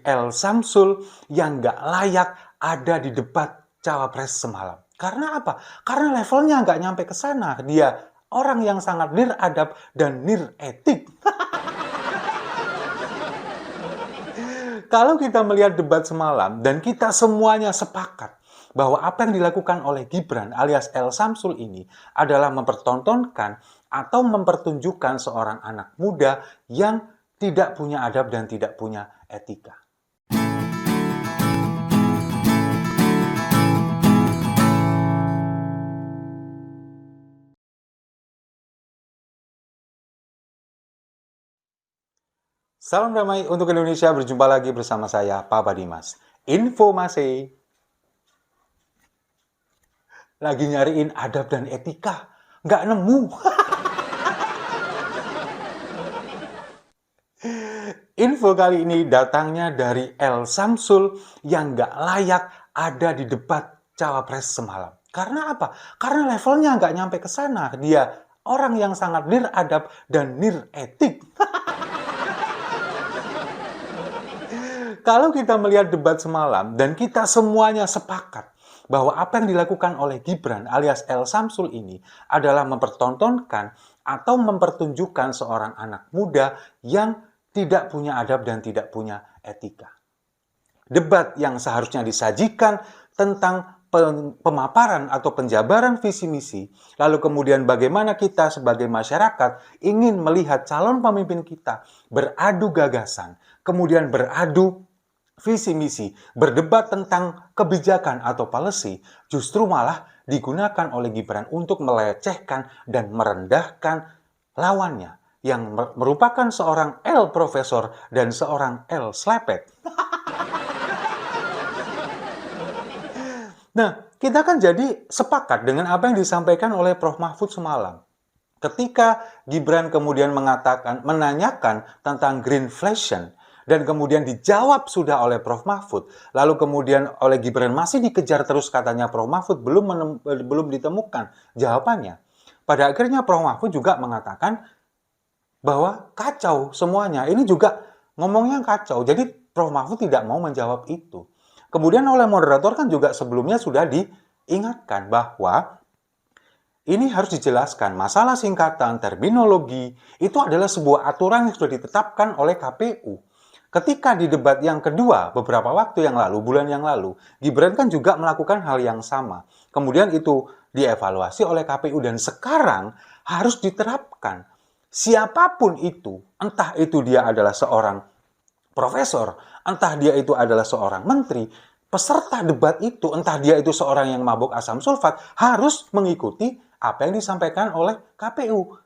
El Samsul yang nggak layak ada di debat Cawapres semalam. Karena apa? Karena levelnya nggak nyampe ke sana. Dia orang yang sangat niradab dan niretik. Kalau kita melihat debat semalam dan kita semuanya sepakat bahwa apa yang dilakukan oleh Gibran alias El Samsul ini adalah mempertontonkan atau mempertunjukkan seorang anak muda yang tidak punya adab dan tidak punya etika. Salam damai untuk Indonesia, berjumpa lagi bersama saya, Papa Dimas. Informasi. Lagi nyariin adab dan etika, nggak nemu. Info kali ini datangnya dari El Samsul yang nggak layak ada di debat Cawapres semalam. Karena apa? Karena levelnya nggak nyampe ke sana. Dia orang yang sangat niradab dan niretik. Kalau kita melihat debat semalam dan kita semuanya sepakat bahwa apa yang dilakukan oleh Gibran alias El Samsul ini adalah mempertontonkan atau mempertunjukkan seorang anak muda yang tidak punya adab dan tidak punya etika. Debat yang seharusnya disajikan tentang pemaparan atau penjabaran visi misi, lalu kemudian bagaimana kita sebagai masyarakat ingin melihat calon pemimpin kita beradu gagasan, kemudian beradu visi misi, berdebat tentang kebijakan atau policy, justru malah digunakan oleh Gibran untuk melecehkan dan merendahkan lawannya yang merupakan seorang El Profesor dan seorang El Slepet. Nah, kita kan jadi sepakat dengan apa yang disampaikan oleh Prof. Mahfud semalam. Ketika Gibran kemudian menanyakan tentang greenflation, dan kemudian dijawab sudah oleh Prof. Mahfud, lalu kemudian oleh Gibran masih dikejar terus katanya Prof. Mahfud belum ditemukan jawabannya. Pada akhirnya Prof. Mahfud juga mengatakan bahwa kacau semuanya. Ini juga ngomongnya kacau. Jadi Prof. Mahfud tidak mau menjawab itu. Kemudian oleh moderator kan juga sebelumnya sudah diingatkan bahwa ini harus dijelaskan. Masalah singkatan, terminologi, itu adalah sebuah aturan yang sudah ditetapkan oleh KPU. Ketika di debat yang kedua, beberapa waktu yang lalu, bulan yang lalu, Gibran kan juga melakukan hal yang sama. Kemudian itu dievaluasi oleh KPU dan sekarang harus diterapkan. Siapapun itu, entah itu dia adalah seorang profesor, entah dia itu adalah seorang menteri, peserta debat itu, entah dia itu seorang yang mabuk asam sulfat, harus mengikuti apa yang disampaikan oleh KPU.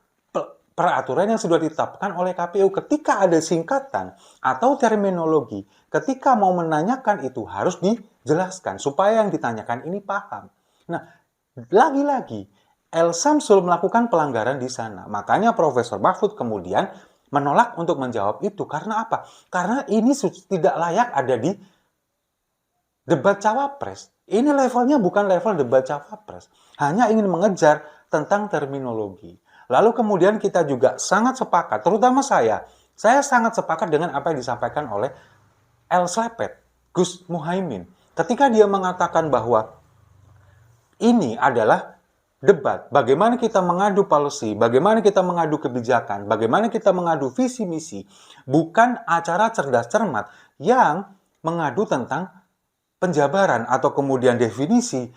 Peraturan yang sudah ditetapkan oleh KPU ketika ada singkatan atau terminologi, ketika mau menanyakan itu harus dijelaskan supaya yang ditanyakan ini paham. Nah, lagi-lagi El Samsul melakukan pelanggaran di sana. Makanya Profesor Mahfud kemudian menolak untuk menjawab itu. Karena apa? Karena ini tidak layak ada di debat Cawapres. Ini levelnya bukan level debat Cawapres. Hanya ingin mengejar tentang terminologi. Lalu kemudian kita juga sangat sepakat, terutama saya sangat sepakat dengan apa yang disampaikan oleh El Slepet, Gus Muhaimin. Ketika dia mengatakan bahwa ini adalah debat, bagaimana kita mengadu policy, bagaimana kita mengadu kebijakan, bagaimana kita mengadu visi misi, bukan acara cerdas cermat yang mengadu tentang penjabaran atau kemudian definisi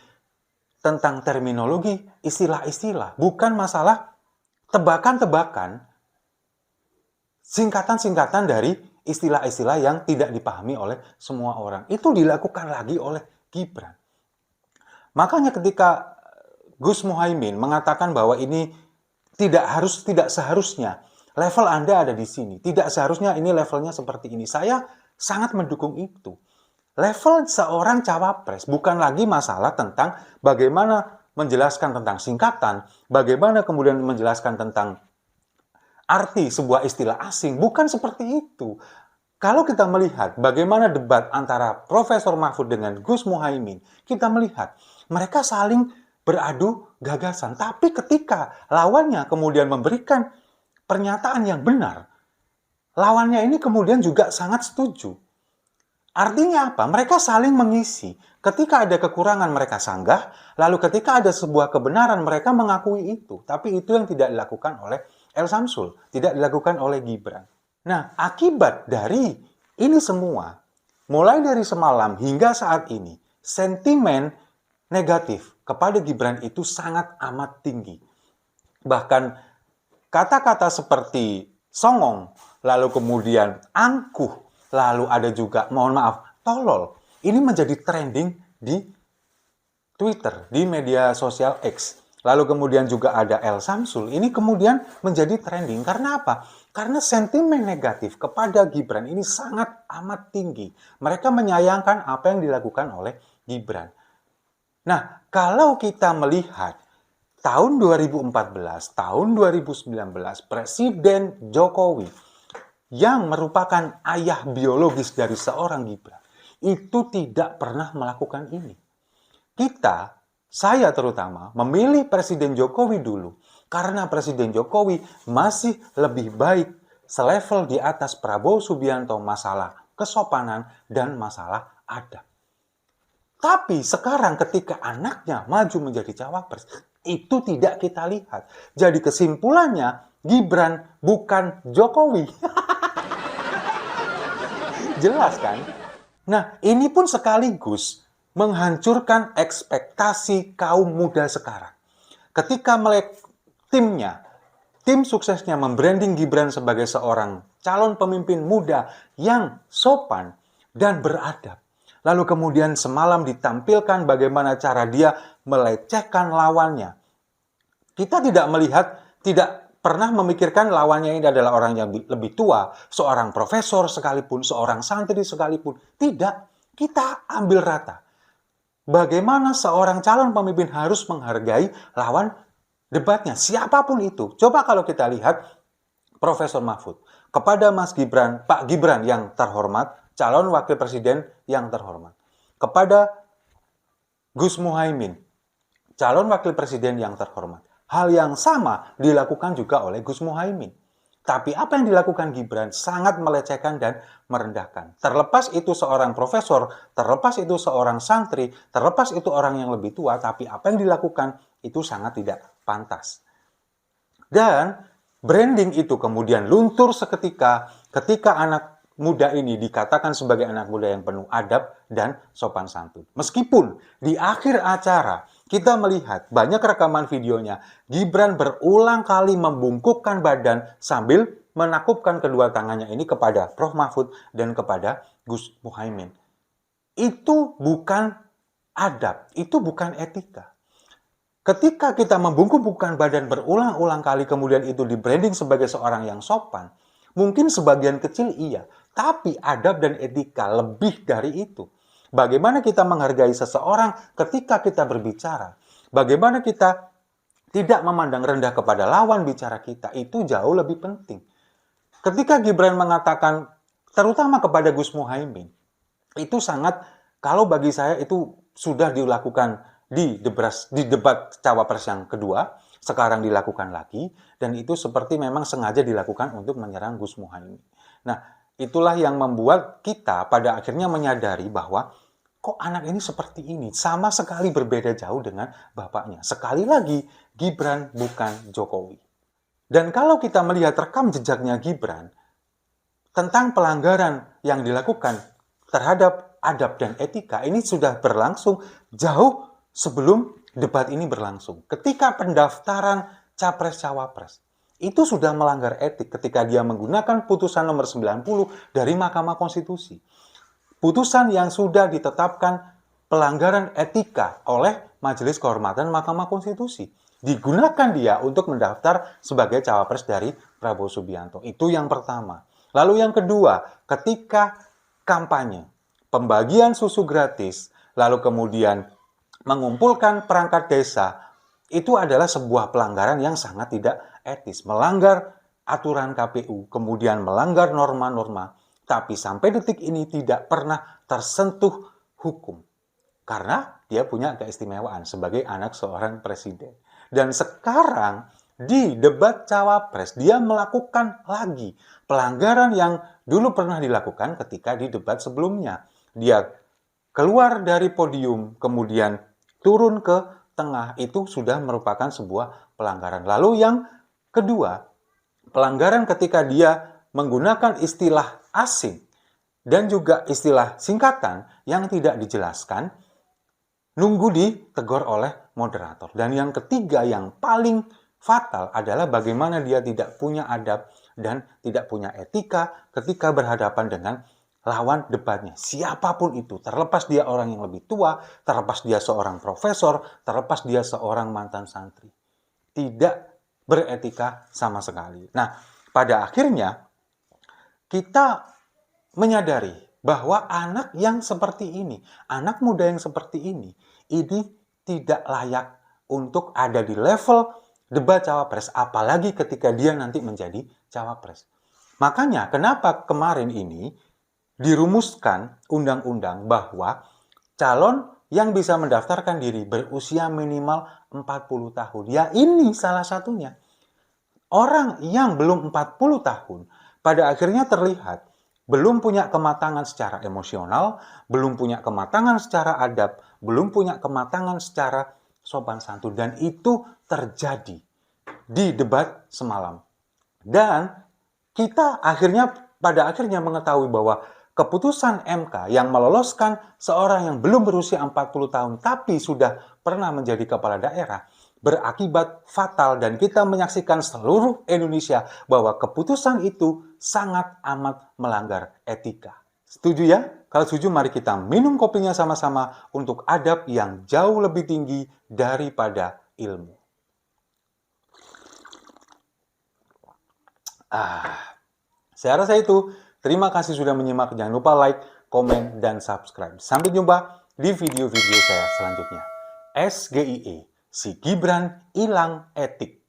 tentang terminologi, istilah-istilah, bukan masalah tebakan-tebakan, singkatan-singkatan dari istilah-istilah yang tidak dipahami oleh semua orang. Itu dilakukan lagi oleh Gibran. Makanya ketika Gus Muhaimin mengatakan bahwa ini tidak seharusnya level Anda ada di sini, tidak seharusnya ini levelnya seperti ini. Saya sangat mendukung itu. Level seorang cawapres bukan lagi masalah tentang bagaimana menjelaskan tentang singkatan, bagaimana kemudian menjelaskan tentang arti sebuah istilah asing, bukan seperti itu. Kalau kita melihat bagaimana debat antara Profesor Mahfud dengan Gus Muhaimin, kita melihat mereka saling beradu gagasan. Tapi ketika lawannya kemudian memberikan pernyataan yang benar, lawannya ini kemudian juga sangat setuju. Artinya apa? Mereka saling mengisi. Ketika ada kekurangan mereka sanggah, lalu ketika ada sebuah kebenaran mereka mengakui itu. Tapi itu yang tidak dilakukan oleh El Samsul, tidak dilakukan oleh Gibran. Nah, akibat dari ini semua, mulai dari semalam hingga saat ini, sentimen negatif kepada Gibran itu sangat amat tinggi. Bahkan kata-kata seperti songong, lalu kemudian angkuh, lalu ada juga, mohon maaf, tolol. Ini menjadi trending di Twitter, di media sosial X. Lalu kemudian juga ada El Samsul. Ini kemudian menjadi trending. Karena apa? Karena sentimen negatif kepada Gibran ini sangat amat tinggi. Mereka menyayangkan apa yang dilakukan oleh Gibran. Nah, kalau kita melihat tahun 2014, tahun 2019, Presiden Jokowi yang merupakan ayah biologis dari seorang Gibran, itu tidak pernah melakukan ini. Saya terutama, memilih Presiden Jokowi dulu, karena Presiden Jokowi masih lebih baik selevel di atas Prabowo Subianto masalah kesopanan dan masalah adab. Tapi sekarang ketika anaknya maju menjadi cawapres, itu tidak kita lihat. Jadi kesimpulannya, Gibran bukan Jokowi. Jelas kan? Nah, ini pun sekaligus menghancurkan ekspektasi kaum muda sekarang. Ketika tim suksesnya membranding Gibran sebagai seorang calon pemimpin muda yang sopan dan beradab. Lalu kemudian semalam ditampilkan bagaimana cara dia melecehkan lawannya. Kita tidak pernah memikirkan lawannya ini adalah orang yang lebih tua, seorang profesor sekalipun, seorang santri sekalipun. Tidak, kita ambil rata. Bagaimana seorang calon pemimpin harus menghargai lawan debatnya, siapapun itu. Coba kalau kita lihat Profesor Mahfud kepada Mas Gibran, Pak Gibran yang terhormat, calon wakil presiden yang terhormat. Kepada Gus Muhaimin, calon wakil presiden yang terhormat. Hal yang sama dilakukan juga oleh Gus Muhaimin. Tapi apa yang dilakukan Gibran sangat melecehkan dan merendahkan. Terlepas itu seorang profesor, terlepas itu seorang santri, terlepas itu orang yang lebih tua, tapi apa yang dilakukan itu sangat tidak pantas. Dan branding itu kemudian luntur seketika ketika anak muda ini dikatakan sebagai anak muda yang penuh adab dan sopan santun. Meskipun di akhir acara kita melihat banyak rekaman videonya, Gibran berulang kali membungkukkan badan sambil menakupkan kedua tangannya ini kepada Prof. Mahfud dan kepada Gus Muhaimin. Itu bukan adab, itu bukan etika. Ketika kita membungkuk-bungkukkan badan berulang-ulang kali kemudian itu di-branding sebagai seorang yang sopan, mungkin sebagian kecil iya, tapi adab dan etika lebih dari itu. Bagaimana kita menghargai seseorang ketika kita berbicara. Bagaimana kita tidak memandang rendah kepada lawan bicara kita. Itu jauh lebih penting. Ketika Gibran mengatakan, terutama kepada Gus Muhaimin, itu sangat, kalau bagi saya itu sudah dilakukan di debat cawapres yang kedua, sekarang dilakukan lagi, dan itu seperti memang sengaja dilakukan untuk menyerang Gus Muhaimin. Nah, itulah yang membuat kita pada akhirnya menyadari bahwa kok anak ini seperti ini, sama sekali berbeda jauh dengan bapaknya. Sekali lagi, Gibran bukan Jokowi. Dan kalau kita melihat rekam jejaknya Gibran, tentang pelanggaran yang dilakukan terhadap adab dan etika, ini sudah berlangsung jauh sebelum debat ini berlangsung. Ketika pendaftaran Capres-Cawapres, itu sudah melanggar etik ketika dia menggunakan putusan nomor 90 dari Mahkamah Konstitusi. Putusan yang sudah ditetapkan pelanggaran etika oleh Majelis Kehormatan Mahkamah Konstitusi. Digunakan dia untuk mendaftar sebagai cawapres dari Prabowo Subianto. Itu yang pertama. Lalu yang kedua, ketika kampanye, pembagian susu gratis, lalu kemudian mengumpulkan perangkat desa, itu adalah sebuah pelanggaran yang sangat tidak etis, melanggar aturan KPU, kemudian melanggar norma-norma, tapi sampai detik ini tidak pernah tersentuh hukum. Karena dia punya keistimewaan sebagai anak seorang presiden. Dan sekarang di debat cawapres, dia melakukan lagi pelanggaran yang dulu pernah dilakukan ketika di debat sebelumnya. dia keluar dari podium, kemudian turun ke tengah, itu sudah merupakan sebuah pelanggaran. Lalu yang kedua, pelanggaran ketika dia menggunakan istilah asing dan juga istilah singkatan yang tidak dijelaskan, nunggu ditegur oleh moderator. Dan yang ketiga yang paling fatal adalah bagaimana dia tidak punya adab dan tidak punya etika ketika berhadapan dengan lawan debatnya. Siapapun itu, terlepas dia orang yang lebih tua, terlepas dia seorang profesor, terlepas dia seorang mantan santri. Tidak beretika sama sekali. Nah, pada akhirnya kita menyadari bahwa anak yang seperti ini, anak muda yang seperti ini tidak layak untuk ada di level debat cawapres, apalagi ketika dia nanti menjadi cawapres. Makanya kenapa kemarin ini dirumuskan undang-undang bahwa calon yang bisa mendaftarkan diri berusia minimal 40 tahun. Ya ini salah satunya. Orang yang belum 40 tahun pada akhirnya terlihat belum punya kematangan secara emosional, belum punya kematangan secara adab, belum punya kematangan secara sopan santun. Dan itu terjadi di debat semalam. Dan kita pada akhirnya mengetahui bahwa keputusan MK yang meloloskan seorang yang belum berusia 40 tahun tapi sudah pernah menjadi kepala daerah berakibat fatal, dan kita menyaksikan seluruh Indonesia bahwa keputusan itu sangat amat melanggar etika. Setuju ya? Kalau setuju, mari kita minum kopinya sama-sama untuk adab yang jauh lebih tinggi daripada ilmu. Saya rasa itu. Terima kasih sudah menyimak. Jangan lupa like, komen, dan subscribe. Sampai jumpa di video-video saya selanjutnya. SGIE, si Gibran hilang etik.